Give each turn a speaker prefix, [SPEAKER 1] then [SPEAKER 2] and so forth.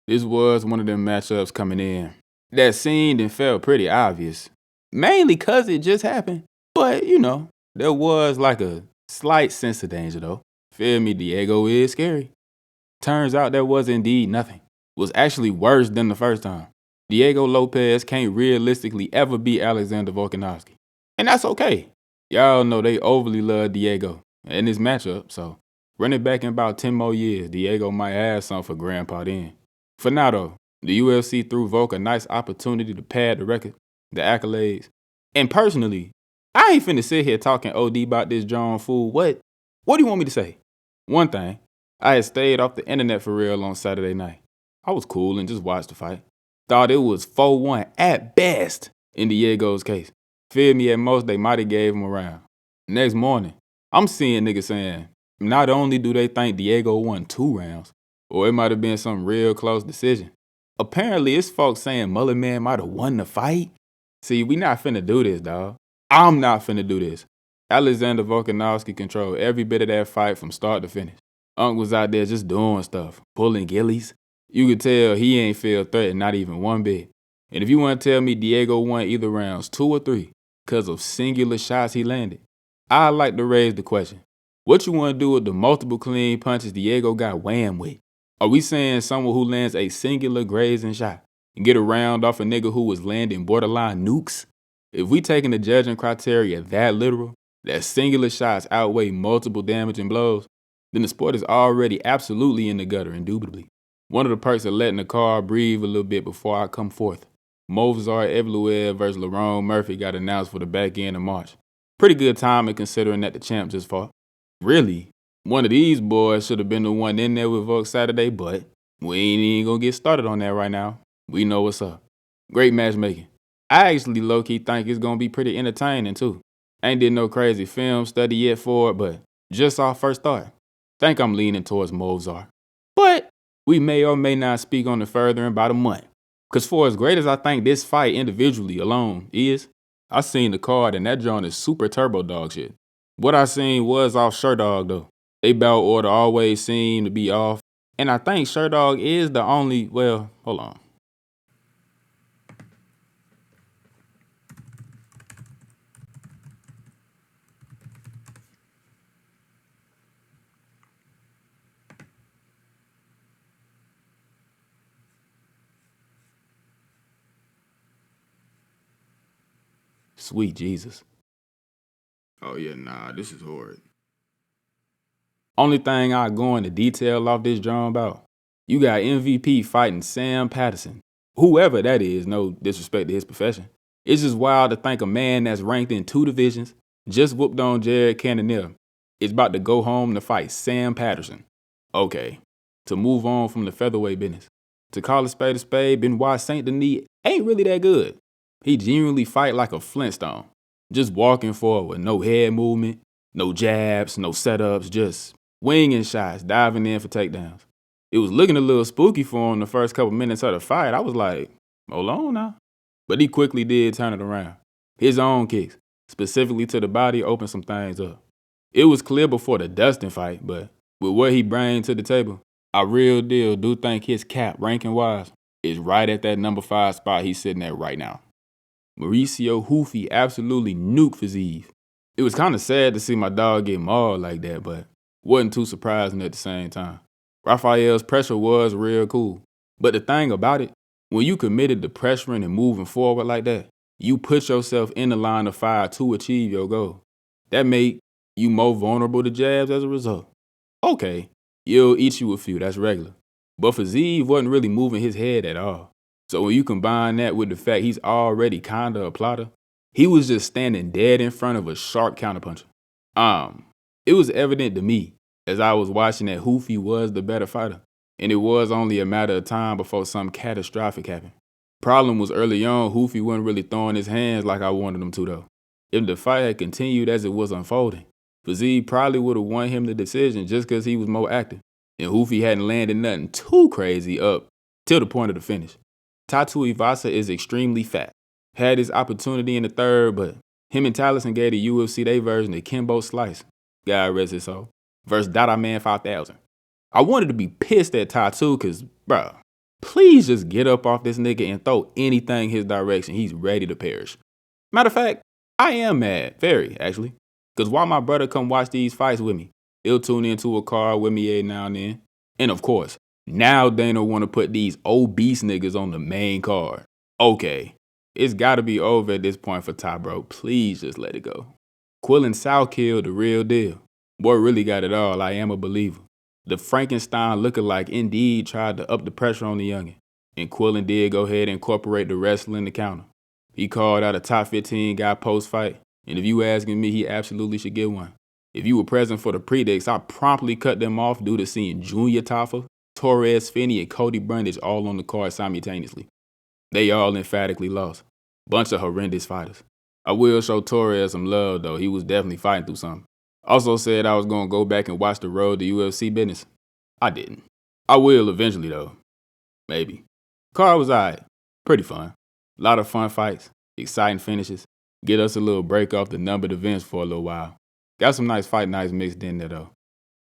[SPEAKER 1] This was one of them matchups coming in that seemed and felt pretty obvious. Mainly cause it just happened. But, there was like a slight sense of danger though. Feel me, Diego is scary. Turns out there was indeed nothing. It was actually worse than the first time. Diego Lopez can't realistically ever beat Alexander Volkanovski. And that's okay. Y'all know they overly love Diego in this matchup, so run it back in about 10 more years, Diego might have something for Grandpa then. For now though, the UFC threw Volk a nice opportunity to pad the record, the accolades. And personally, I ain't finna sit here talking OD about this John fool. What do you want me to say? One thing, I had stayed off the internet for real on Saturday night. I was cool and just watched the fight. Thought it was 4-1 at best in Diego's case. Feel me, at most they might have gave him a round. Next morning, I'm seeing niggas saying, not only do they think Diego won 2 rounds, or it might have been some real close decision. Apparently, it's folks saying Mullet Man might have won the fight. See, we not finna do this, dawg. I'm not finna do this. Alexander Volkanovski controlled every bit of that fight from start to finish. Unc was out there just doing stuff, pulling gillies. You could tell he ain't feel threatened, not even one bit. And if you want to tell me Diego won either rounds 2 or 3 because of singular shots he landed, I'd like to raise the question. What you want to do with the multiple clean punches Diego got whammed with? Are we saying someone who lands a singular grazing shot and get a round off a nigga who was landing borderline nukes? If we taking the judging criteria that literal, that singular shots outweigh multiple damaging blows, then the sport is already absolutely in the gutter, indubitably. One of the perks of letting the card breathe a little bit before I come forth. Movsar Evloev versus Lerone Murphy got announced for the back end of March. Pretty good timing considering that the champ just fought. Really, one of these boys should have been the one in there with Volk Saturday, but we ain't even gonna get started on that right now. We know what's up. Great matchmaking. I actually low-key think it's gonna be pretty entertaining too. Ain't did no crazy film study yet for it, but just off first thought, think I'm leaning towards Movsar. But we may or may not speak on it further in about a month. Cause for as great as I think this fight individually alone is, I seen the card and that joint is super turbo dog shit. What I seen was off Sherdog though. They bout order always seem to be off. And I think Sherdog is the only, well, hold on. Sweet Jesus. Oh yeah, nah, this is horrid. Only thing I go into detail off this drum about, you got MVP fighting Sam Patterson. Whoever that is, no disrespect to his profession. It's just wild to think a man that's ranked in 2 divisions, just whooped on Jared Cannonier, is about to go home to fight Sam Patterson. Okay, to move on from the featherweight business. To call a spade, Benoit Saint Denis ain't really that good. He genuinely fight like a Flintstone. Just walking forward, no head movement, no jabs, no setups, just winging shots, diving in for takedowns. It was looking a little spooky for him the first couple minutes of the fight. I was like, hold on now. But he quickly did turn it around. His own kicks, specifically to the body, opened some things up. It was clear before the Dustin fight, but with what he brought to the table, I real deal do think his cap, ranking-wise, is right at that number 5 spot he's sitting at right now. Mauricio Hoofy absolutely nuked Fiziev. It was kind of sad to see my dog get mauled like that, but wasn't too surprising at the same time. Raphael's pressure was real cool. But the thing about it, when you committed to pressuring and moving forward like that, you put yourself in the line of fire to achieve your goal. That made you more vulnerable to jabs as a result. Okay, you'll eat you a few, that's regular. But Fiziev wasn't really moving his head at all. So when you combine that with the fact he's already kinda a plotter, he was just standing dead in front of a sharp counterpuncher. It was evident to me as I was watching that Hoofy was the better fighter, and it was only a matter of time before something catastrophic happened. Problem was early on, Hoofy wasn't really throwing his hands like I wanted him to though. If the fight had continued as it was unfolding, Fiziev probably would have won him the decision just because he was more active, and Hoofy hadn't landed nothing too crazy up till the point of the finish. Tatu Ivasa is extremely fat. Had his opportunity in the third, but him and Taliesin gave the UFC their version of Kimbo Slice, God rest his soul, versus Dada Man 5000. I wanted to be pissed at Tatu because, bruh, please just get up off this nigga and throw anything his direction. He's ready to perish. Matter of fact, I am mad, very actually, because while my brother come watch these fights with me, he'll tune into a car with me every now and then. And of course, now Dana want to put these obese niggas on the main card. Okay, it's got to be over at this point for Ty, bro. Please just let it go. Quill and Sal killed the real deal. Boy really got it all. I am a believer. The Frankenstein lookalike indeed tried to up the pressure on the youngin', and Quillin did go ahead and incorporate the wrestling in the counter. He called out a top 15 guy post-fight, and if you asking me, he absolutely should get one. If you were present for the predicts, I promptly cut them off due to seeing Junior Taffa, Torres Finney, and Cody Brundage all on the card simultaneously. They all emphatically lost. Bunch of horrendous fighters. I will show Torres some love though, he was definitely fighting through something. Also said I was going to go back and watch the road to UFC business. I didn't. I will eventually though. Maybe. Card was alright. Pretty fun. A lot of fun fights. Exciting finishes. Get us a little break off the numbered events for a little while. Got some nice fight nights mixed in there though.